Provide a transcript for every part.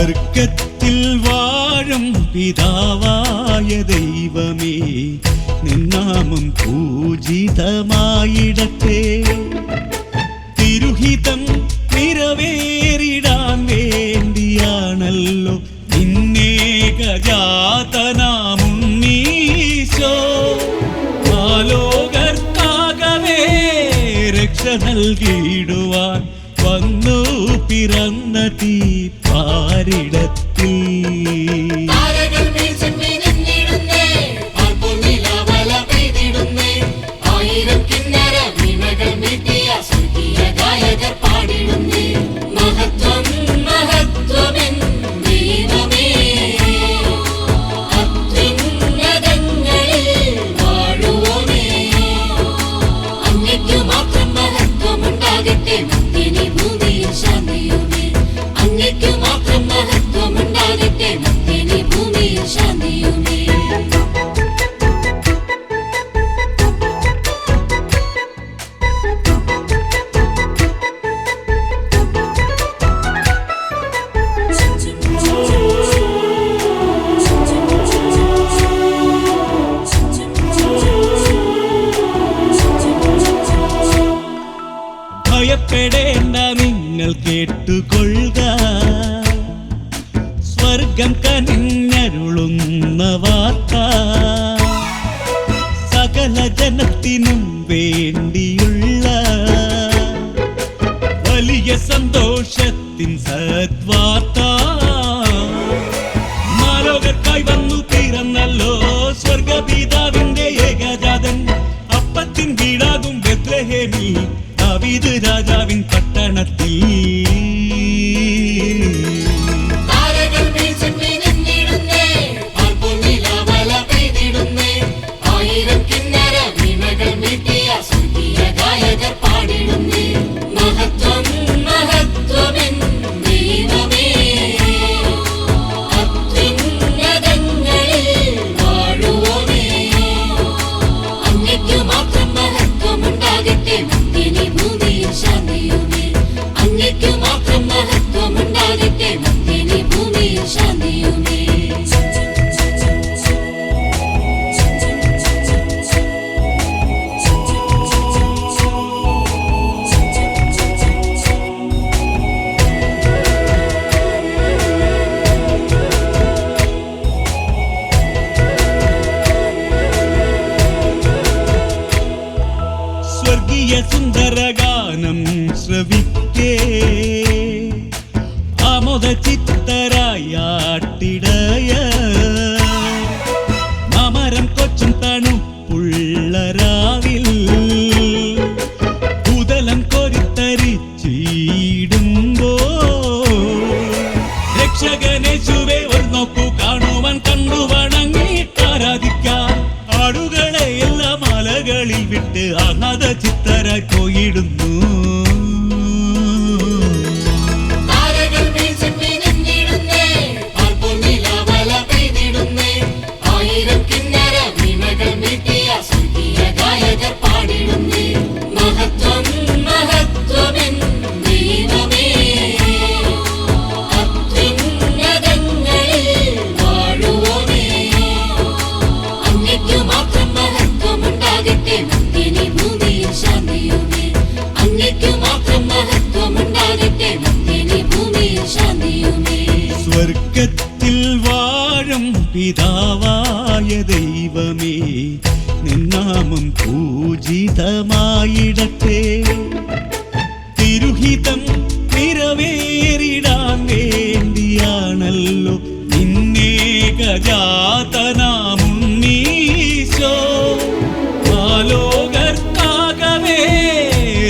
സ്വർഗത്തിൽ വാഴും പിതാവായ ദൈവമേ, നിന്നാമം പൂജിതമായിടട്ടെ. തിരുഹിതം നിറവേറിടാൻ വേണ്ടിയാണല്ലോ നിന്നേകജാതനാമുണ്ണീശോ ആലോകർക്കാകവേ രക്ഷ നൽകിയിടുവാൻ വന്നു പിറന്ന തീ പാരിടത്തിൽ. ഭയപ്പെടേണ്ട, നിങ്ങൾ കേട്ടുകൊള്ളുക, സ്വർഗം കനിഞ്ഞരുളുന്ന വാർത്ത. സകല ജനത്തിനും വേണ്ടിയുള്ള വലിയ സന്തോഷത്തിൻ സദ്വാർത്ത. മാലോകർക്കായി വന്നു പിറന്നല്ലോ സ്വർഗപിതാവിന്റെ ഏകജാതൻ. അപ്പത്തിൻ വീടാകും ബെത്ലഹേമിൽ ദാവീദ് രാജാവിൻ പട്ടണത്തിൽ. സ്വർഗീയ സുന്ദരഗാനം ശ്രവിക്കേ, ആമോദ ചിത്തരായാട്ടിടയ മാമരം കൊച്ചും തണുപ്പുള്ള രാവിൽ ഭൂതലം കോരിത്തരിച്ചിടുമ്പോ രക്ഷകനേശുവേ ഒരു നോക്കു കാണുവാൻ കണ്ടു വണങ്ങിട്ടാരാധിക്കാൻ. ആടുകളെ എല്ലാ മലകളിൽ വിട്ട് ആഹ്ലാദ ചിത്തരായി പോയിടുന്നു. സ്വർഗത്തിൽ വാഴും പിതാവായ ദൈവമേ, നിന്നാമം പൂജിതമായിടട്ടെ. തിരുഹിതം നിറവേറിടാൻ വേണ്ടിയാണല്ലോ നിന്നേകജാതനാമുണ്ണീശോ ആലോകർക്കാകവേ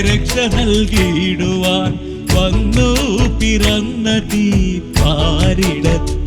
രക്ഷ നൽകിയിടുവാൻ വന്നു പിറന്ന തീ പാരിടത്തിൽ.